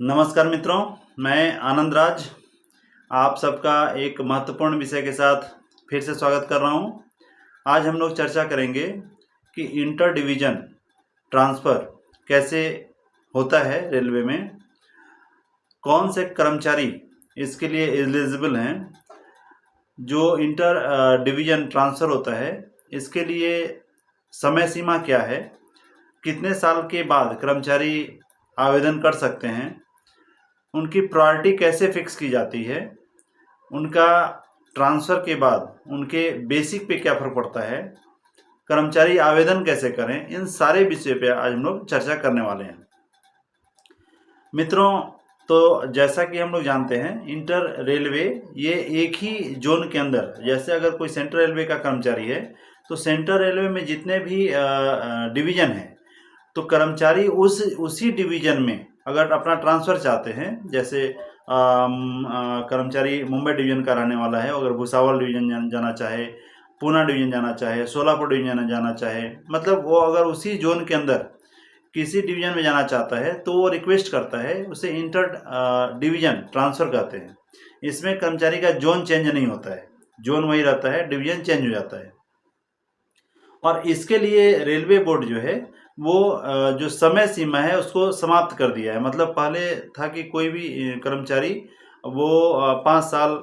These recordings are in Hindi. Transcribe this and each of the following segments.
नमस्कार मित्रों, मैं आनंद राज आप सबका एक महत्वपूर्ण विषय के साथ फिर से स्वागत कर रहा हूं। आज हम लोग चर्चा करेंगे कि इंटर डिवीज़न ट्रांसफ़र कैसे होता है रेलवे में, कौन से कर्मचारी इसके लिए एलिजिबल हैं, जो इंटर डिवीज़न ट्रांसफ़र होता है इसके लिए समय सीमा क्या है, कितने साल के बाद कर्मचारी आवेदन कर सकते हैं, उनकी प्रायोरिटी कैसे फिक्स की जाती है, उनका ट्रांसफ़र के बाद उनके बेसिक पे क्या फ़र्क पड़ता है, कर्मचारी आवेदन कैसे करें, इन सारे विषय पे आज हम लोग चर्चा करने वाले हैं। मित्रों, तो जैसा कि हम लोग जानते हैं, इंटर रेलवे ये एक ही जोन के अंदर, जैसे अगर कोई सेंट्रल रेलवे का कर्मचारी है तो सेंट्रल रेलवे में जितने भी डिवीज़न हैं, तो कर्मचारी उसी डिवीज़न में अगर अपना ट्रांसफ़र चाहते हैं, जैसे कर्मचारी मुंबई डिवीज़न का रहने वाला है, अगर भुसावल डिवीज़न जाना चाहे, पूना डिवीज़न जाना चाहे, सोलापुर डिवीज़न जाना चाहे, मतलब वो अगर उसी जोन के अंदर किसी डिवीज़न में जाना चाहता है तो वो रिक्वेस्ट करता है, उसे इंटर डिवीज़न ट्रांसफ़र कहते हैं। इसमें कर्मचारी का जोन चेंज नहीं होता है, जोन वही रहता है, डिवीज़न चेंज हो जाता है। और इसके लिए रेलवे बोर्ड जो है वो जो समय सीमा है उसको समाप्त कर दिया है। मतलब पहले था कि कोई भी कर्मचारी वो 5 साल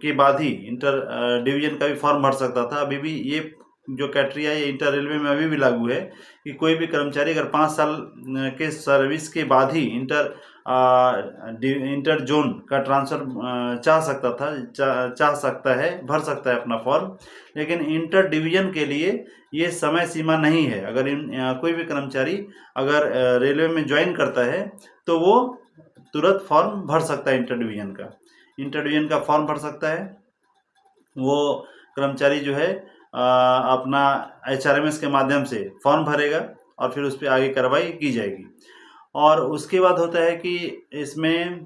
के बाद ही इंटर डिवीज़न का भी फॉर्म भर सकता था। अभी भी ये जो क्राइटेरिया है इंटर रेलवे में अभी भी लागू है कि कोई भी कर्मचारी अगर 5 साल के सर्विस के बाद ही इंटर जोन का ट्रांसफ़र चाह सकता है, भर सकता है अपना फॉर्म। लेकिन इंटर डिवीज़न के लिए ये समय सीमा नहीं है। अगर कोई भी कर्मचारी अगर रेलवे में ज्वाइन करता है तो वो तुरंत फॉर्म भर सकता है इंटर डिवीज़न का फॉर्म भर सकता है। वो कर्मचारी जो है अपना HRMS के माध्यम से फॉर्म भरेगा और फिर उस पर आगे कार्रवाई की जाएगी। और उसके बाद होता है कि इसमें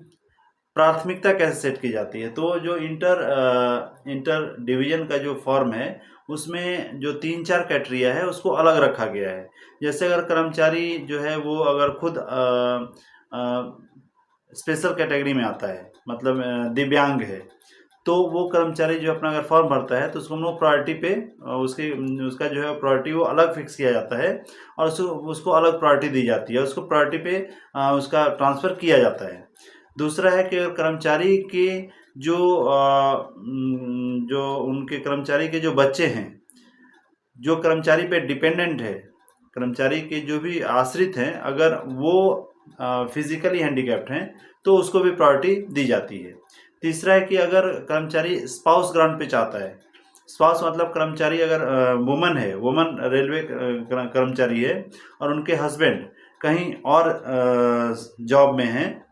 प्राथमिकता कैसे सेट की जाती है। तो जो इंटर डिवीज़न का जो फॉर्म है उसमें जो 3-4 क्राइटेरिया है उसको अलग रखा गया है। जैसे अगर कर्मचारी जो है वो अगर खुद स्पेशल कैटेगरी में आता है, मतलब दिव्यांग है, तो वो कर्मचारी जो अपना अगर फॉर्म भरता है तो उसको हम लोग प्रायोरिटी पे उसका जो है प्रायोरिटी वो अलग फिक्स किया जाता है और उसको अलग प्रायोरिटी दी जाती है, उसको प्रायोरिटी पे उसका ट्रांसफ़र किया जाता है। दूसरा है कि कर्मचारी के जो उनके कर्मचारी के जो बच्चे हैं, जो कर्मचारी पे डिपेंडेंट है, कर्मचारी के जो भी आश्रित हैं, अगर वो फिजिकली हैंडीकैप्ड हैं तो उसको भी प्रायोरिटी दी जाती है। तीसरा है कि अगर कर्मचारी स्पाउस ग्रांट पे चाहता है, स्पाउस मतलब कर्मचारी अगर वुमन है, वुमन रेलवे कर्मचारी है और उनके हस्बैंड कहीं और जॉब में हैं,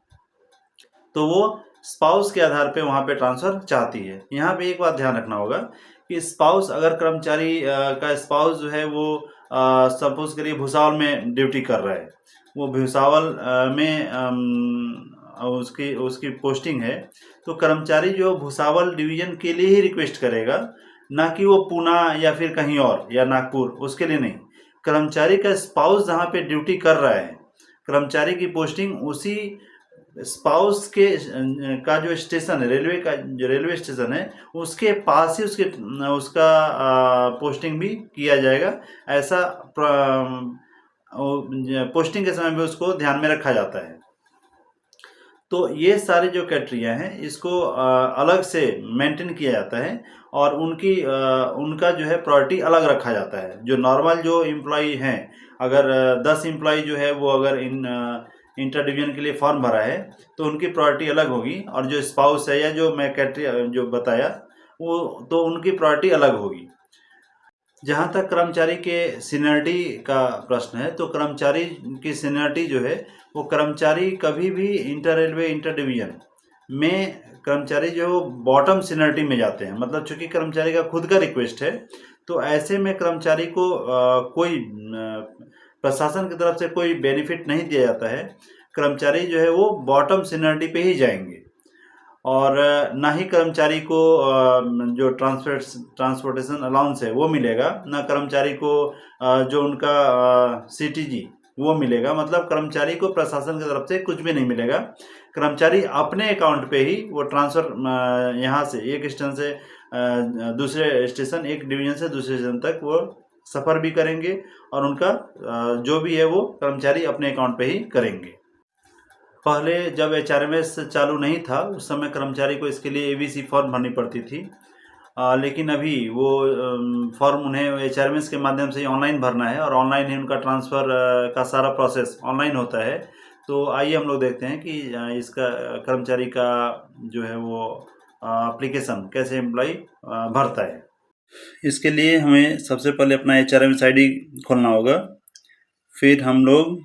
तो वो स्पाउस के आधार पे वहाँ पे ट्रांसफ़र चाहती है। यहाँ पे एक बात ध्यान रखना होगा कि स्पाउस अगर कर्मचारी का स्पाउस जो है वो सपोज़ करिए भुसावल में ड्यूटी कर रहा है, वो भुसावल में उसकी पोस्टिंग है, तो कर्मचारी जो भुसावल डिवीज़न के लिए ही रिक्वेस्ट करेगा, ना कि वो पूना या फिर कहीं और या नागपुर, उसके लिए नहीं। कर्मचारी का स्पाउस जहाँ पे ड्यूटी कर रहा है, कर्मचारी की पोस्टिंग उसी स्पाउस के का जो स्टेशन है, रेलवे का जो रेलवे स्टेशन है उसके पास ही उसका पोस्टिंग भी किया जाएगा। ऐसा पोस्टिंग के समय भी उसको ध्यान में रखा जाता है। तो ये सारे जो क्राइटेरिया हैं इसको अलग से मेंटेन किया जाता है और उनका जो है प्रायोरिटी अलग रखा जाता है। जो नॉर्मल जो एम्प्लॉई हैं, अगर 10 एम्प्लॉई जो है वो अगर इंटर डिवीज़न के लिए फॉर्म भरा है तो उनकी प्रायोरिटी अलग होगी, और जो स्पाउस है या जो मैं क्राइटेरिया जो बताया वो, तो उनकी प्रायोरिटी अलग होगी। जहाँ तक कर्मचारी के सीनियरिटी का प्रश्न है, तो कर्मचारी की सीनियरिटी जो है वो कर्मचारी कभी भी इंटर रेलवे इंटर डिवीज़न में कर्मचारी जो बॉटम सीनियरिटी में जाते हैं। मतलब चूँकि कर्मचारी का खुद का रिक्वेस्ट है, तो ऐसे में कर्मचारी को कोई प्रशासन की तरफ से कोई बेनिफिट नहीं दिया जाता है। कर्मचारी जो है वो बॉटम सीनियरिटी पे ही जाएंगे और ना ही कर्मचारी को जो ट्रांसपोर्टेशन अलाउंस है वो मिलेगा, ना कर्मचारी को जो उनका CTG वो मिलेगा। मतलब कर्मचारी को प्रशासन की तरफ से कुछ भी नहीं मिलेगा। कर्मचारी अपने अकाउंट पे ही वो ट्रांसफ़र यहाँ से एक स्टेशन से दूसरे स्टेशन, एक डिवीज़न से दूसरे स्टेशन तक वो सफ़र भी करेंगे और उनका जो भी है वो कर्मचारी अपने अकाउंट पे ही करेंगे। पहले जब एचआरएमएस चालू नहीं था उस समय कर्मचारी को इसके लिए एबीसी फॉर्म भरनी पड़ती थी। लेकिन अभी वो फॉर्म उन्हें एचआरएमएस के माध्यम से ही ऑनलाइन भरना है और ऑनलाइन ही उनका ट्रांसफ़र का सारा प्रोसेस ऑनलाइन होता है। तो आइए हम लोग देखते हैं कि इसका कर्मचारी का जो है वो एप्लीकेशन कैसे एम्प्लॉय भरता है। इसके लिए हमें सबसे पहले अपना एचआरएमएस आईडी खोलना होगा। फिर हम लोग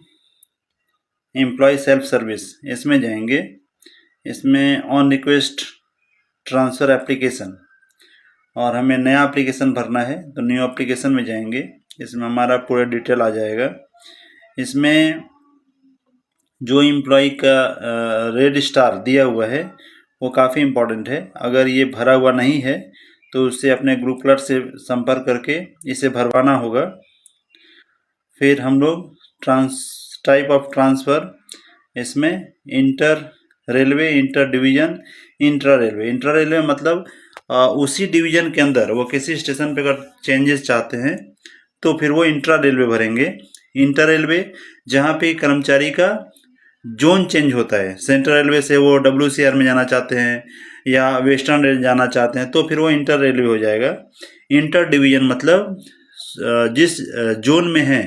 एम्प्लॉय सेल्फ सर्विस इसमें जाएंगे। इसमें ऑन रिक्वेस्ट ट्रांसफ़र एप्लीकेशन और हमें नया एप्लीकेशन भरना है तो न्यू एप्लीकेशन में जाएंगे। इसमें हमारा पूरा डिटेल आ जाएगा। इसमें जो एम्प्लॉय का रेड स्टार दिया हुआ है वो काफ़ी इम्पोर्टेंट है। अगर ये भरा हुआ नहीं है तो उससे अपने ग्रुप क्लर्क से संपर्क करके इसे भरवाना होगा। फिर हम लोग टाइप ऑफ ट्रांसफ़र, इसमें inter railway, inter division, intra railway. Intra railway मतलब उसी डिवीज़न के अंदर वो किसी स्टेशन पे अगर चेंजेस चाहते हैं तो फिर वो इंट्रा रेलवे भरेंगे। इंटर रेलवे जहाँ पे कर्मचारी का जोन चेंज होता है, सेंट्रल रेलवे से वो WCR में जाना चाहते हैं या वेस्टर्न रेल जाना चाहते हैं तो फिर वो इंटर रेलवे हो जाएगा। इंटर डिवीज़न मतलब जिस जोन में है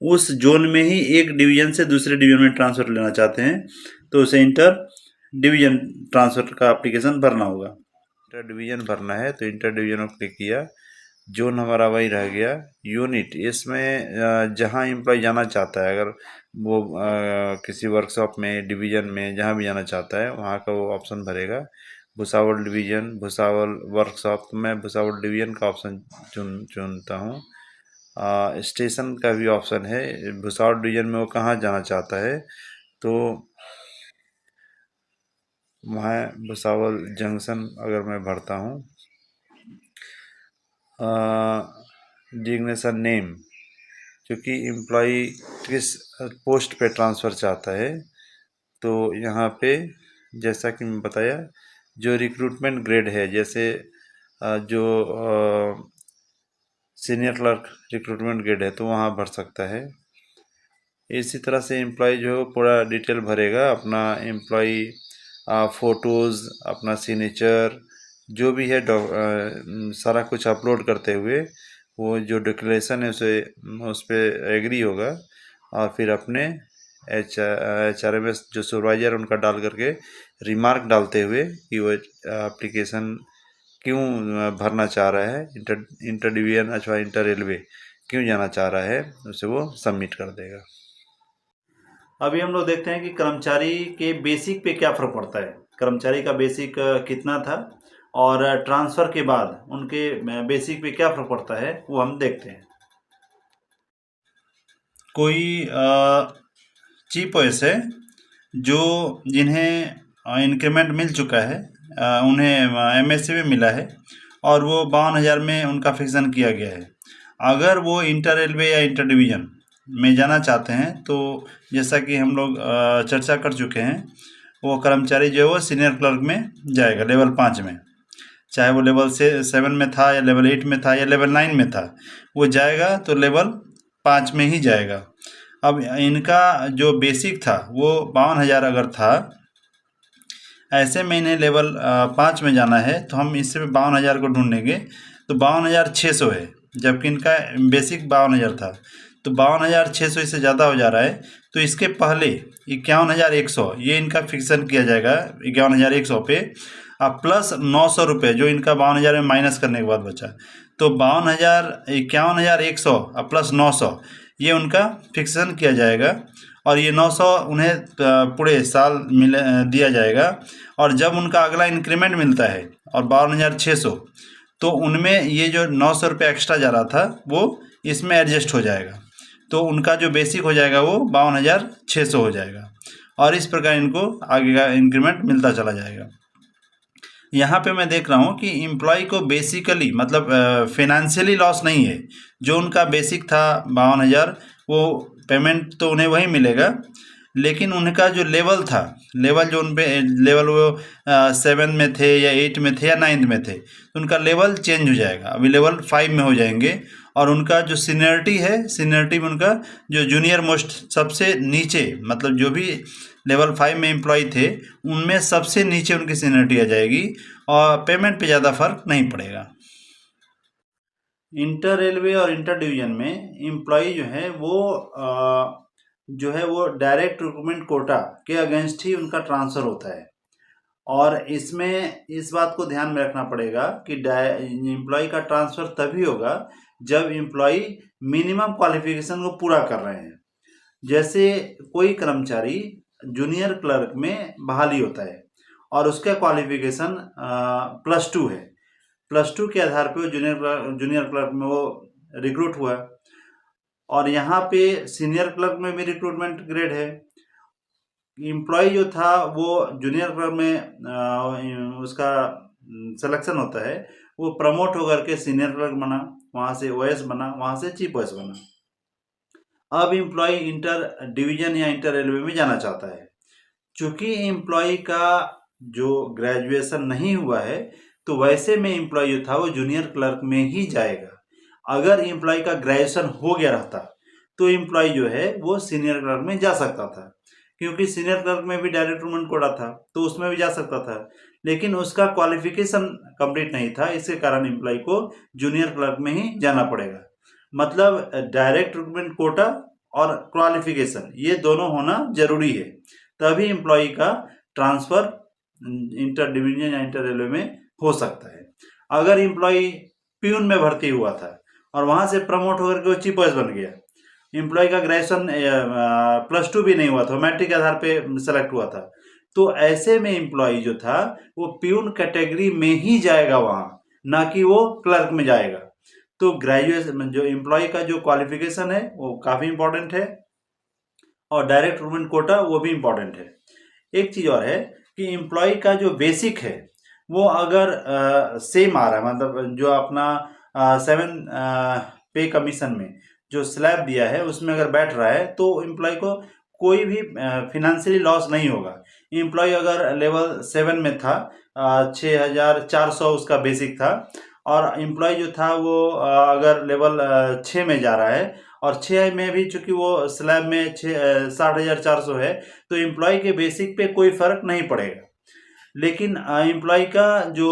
उस जोन में ही एक डिवीज़न से दूसरे डिवीज़न में ट्रांसफ़र लेना चाहते हैं तो उसे इंटर डिवीज़न ट्रांसफ़र का एप्लीकेशन भरना होगा। इंटर डिवीज़न भरना है तो इंटर डिवीज़न पर क्लिक किया, जोन हमारा वही रह गया। यूनिट, इसमें जहाँ एम्प्लॉय जाना चाहता है, अगर वो किसी वर्कशॉप में, डिवीज़न में, जहाँ भी जाना चाहता है वहाँ का वो ऑप्शन भरेगा। भुसावल डिवीज़न, भुसावल वर्कशॉप, तो मैं भुसावल डिवीज़न का ऑप्शन चुनता हूँ। स्टेशन का भी ऑप्शन है, भुसावल डिवीज़न में वो कहाँ जाना चाहता है तो मैं भुसावल जंक्शन अगर मैं भरता हूँ। डिग्नेशन नेम, क्योंकि एम्प्लॉय किस पोस्ट पे ट्रांसफ़र चाहता है तो यहाँ पे जैसा कि मैं बताया जो रिक्रूटमेंट ग्रेड है, जैसे जो सीनियर क्लर्क रिक्रूटमेंट ग्रेड है तो वहाँ भर सकता है। इसी तरह से एम्प्लॉय जो पूरा डिटेल भरेगा, अपना एम्प्लॉय फ़ोटोज़, अपना सिग्नेचर, जो भी है सारा कुछ अपलोड करते हुए वो जो डिक्लेरेशन है उसे उस पर एग्री होगा और फिर अपने एचआरएमएस जो सुपरवाइज़र उनका डाल करके रिमार्क डालते हुए कि वो एप्लीकेशन क्यों भरना चाह रहा है, इंटर डिवीज़न अथवा इंटर रेलवे क्यों जाना चाह रहा है, उसे वो सबमिट कर देगा। अभी हम लोग देखते हैं कि कर्मचारी के बेसिक पे क्या फ़र्क पड़ता है। कर्मचारी का बेसिक कितना था और ट्रांसफ़र के बाद उनके बेसिक पे क्या फ़र्क पड़ता है वो हम देखते हैं। कोई चीफ ओएस है जो जिन्हें इंक्रीमेंट मिल चुका है, उन्हें एमएससी में मिला है और वो 52,000 में उनका फिक्सन किया गया है। अगर वो इंटर रेलवे या इंटर डिवीज़न में जाना चाहते हैं तो जैसा कि हम लोग चर्चा कर चुके हैं, वो कर्मचारी जो है वो सीनियर क्लर्क में जाएगा लेवल 5 में, चाहे वो लेवल 7 में था या लेवल 8 में था या लेवल 9 में था, वो जाएगा तो लेवल 5 में ही जाएगा। अब इनका जो बेसिक था वो 52,000 अगर था, ऐसे में इन्हें लेवल 5 में जाना है तो हम इससे 52,000 को ढूंढेंगे तो 52,600 है, जबकि इनका बेसिक 52,000 था तो 52,600 इससे ज़्यादा हो जा रहा है। तो इसके पहले 51,100 ये इनका फिक्सन किया जाएगा 51,100 पे, प्लस 900 रुपये जो इनका 52,000 में माइनस करने के बाद बचा, तो 51,100 प्लस 900 ये उनका फिक्सन किया जाएगा और ये 900 उन्हें पूरे साल दिया जाएगा। और जब उनका अगला इंक्रीमेंट मिलता है और 52,600 तो उनमें ये जो 900 रुपये एक्स्ट्रा जा रहा था वो इसमें एडजस्ट हो जाएगा, तो उनका जो बेसिक हो जाएगा वो 52,600 हो जाएगा और इस प्रकार इनको आगे का इंक्रीमेंट मिलता चला जाएगा। यहाँ पे मैं देख रहा हूँ कि एम्प्लॉय को बेसिकली मतलब फाइनेंशियली लॉस नहीं है। जो उनका बेसिक था 52,000 वो पेमेंट तो उन्हें वही मिलेगा, लेकिन उनका जो लेवल था, लेवल जो उन पे लेवल वो 7 में थे या 8 में थे या 9 में थे, तो उनका लेवल चेंज हो जाएगा, अभी लेवल 5 में हो जाएंगे। और उनका जो सीनियरिटी है, सीनियरिटी में उनका जो जूनियर मोस्ट सबसे नीचे, मतलब जो भी लेवल 5 में एम्प्लॉय थे उनमें सबसे नीचे उनकी सीनियरिटी आ जाएगी, और पेमेंट पे ज़्यादा फर्क नहीं पड़ेगा। इंटर रेलवे और इंटर डिवीजन में एम्प्लॉय जो है वो डायरेक्ट रिक्रूटमेंट कोटा के अगेंस्ट ही उनका ट्रांसफ़र होता है। और इसमें इस बात को ध्यान में रखना पड़ेगा कि एम्प्लॉय का ट्रांसफ़र तभी होगा जब एम्प्लॉय मिनिमम क्वालिफिकेशन को पूरा कर रहे हैं। जैसे कोई कर्मचारी जूनियर क्लर्क में बहाली होता है और उसका क्वालिफिकेशन +2 है, +2 के आधार पे वो जूनियर क्लर्क में वो रिक्रूट हुआ, और यहाँ पे सीनियर क्लर्क में भी रिक्रूटमेंट ग्रेड है। एम्प्लॉय जो था वो जूनियर क्लर्क में उसका सिलेक्शन होता है, वो प्रमोट होकर के सीनियर क्लर्क बना, वहाँ से ओएस बना, वहाँ से चीफ ओएस बना। अब एम्प्लॉय इंटर डिवीजन या इंटर रेलवे में जाना चाहता है। चूँकि एम्प्लॉय का जो ग्रेजुएशन नहीं हुआ है, तो वैसे में एम्प्लॉय जो था वो जूनियर क्लर्क में ही जाएगा। अगर एम्प्लॉय का ग्रेजुएशन हो गया रहता तो एम्प्लॉय जो है वो सीनियर क्लर्क में जा सकता था, क्योंकि सीनियर क्लर्क में भी डायरेक्ट रिक्रूटमेंट कोटा था, तो उसमें भी जा सकता था, लेकिन उसका क्वालिफिकेशन कंप्लीट नहीं था, इसके कारण एम्प्लॉय को जूनियर क्लर्क में ही जाना पड़ेगा। मतलब डायरेक्ट रिक्रूटमेंट कोटा और क्वालिफिकेशन ये दोनों होना जरूरी है, तभी एम्प्लॉय का ट्रांसफ़र इंटर डिवीजन या इंटर रेलवे में हो सकता है। अगर एम्प्लॉय प्यून में भर्ती हुआ था और वहाँ से प्रमोट होकर के वो चीफ ओएस बन गया, एम्प्लॉय का ग्रेजुएशन +2 भी नहीं हुआ था, मैट्रिक के आधार पे सेलेक्ट हुआ था, तो ऐसे में एम्प्लॉय जो था वो प्यून कैटेगरी में ही जाएगा वहाँ, ना कि वो क्लर्क में जाएगा। तो ग्रेजुएशन जो एम्प्लॉय का जो क्वालिफिकेशन है वो काफ़ी इंपॉर्टेंट है, और डायरेक्ट रिक्रूटमेंट कोटा वो भी इम्पॉर्टेंट है। एक चीज़ और है कि एम्प्लॉय का जो बेसिक है वो अगर सेम आ रहा है, मतलब जो अपना 7 पे कमीशन में जो स्लैब दिया है उसमें अगर बैठ रहा है, तो एम्प्लॉय को कोई भी फिनेंशियली लॉस नहीं होगा। एम्प्लॉय अगर लेवल 7 में था, 6400 उसका बेसिक था, और एम्प्लॉय जो था वो अगर लेवल 6 में जा रहा है, और 6 में भी चूँकि वो स्लैब में 60,400 है, तो एम्प्लॉय के बेसिक पे कोई फ़र्क नहीं पड़ेगा। लेकिन एम्प्लॉय का जो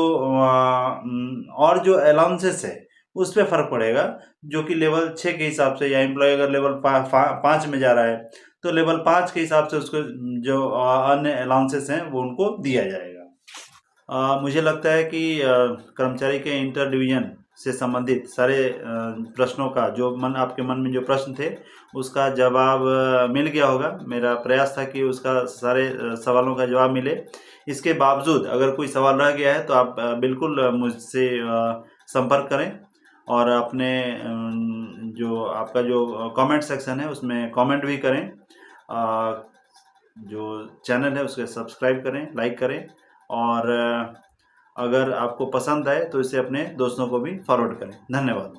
और जो अलाउंसेस है उस पे फ़र्क पड़ेगा, जो कि लेवल 6 के हिसाब से, या एम्प्लॉय अगर लेवल 5 में जा रहा है तो लेवल 5 के हिसाब से उसको जो अन्य अलाउंसेस हैं वो उनको दिया जाएगा। मुझे लगता है कि कर्मचारी के इंटर डिवीजन से संबंधित सारे प्रश्नों का जो आपके मन में जो प्रश्न थे उसका जवाब मिल गया होगा। मेरा प्रयास था कि उसका सारे सवालों का जवाब मिले। इसके बावजूद अगर कोई सवाल रह गया है तो आप बिल्कुल मुझसे संपर्क करें, और अपने जो आपका जो कमेंट सेक्शन है उसमें कमेंट भी करें। जो चैनल है उसके सब्सक्राइब करें, लाइक करें, और अगर आपको पसंद आए तो इसे अपने दोस्तों को भी फॉरवर्ड करें। धन्यवाद।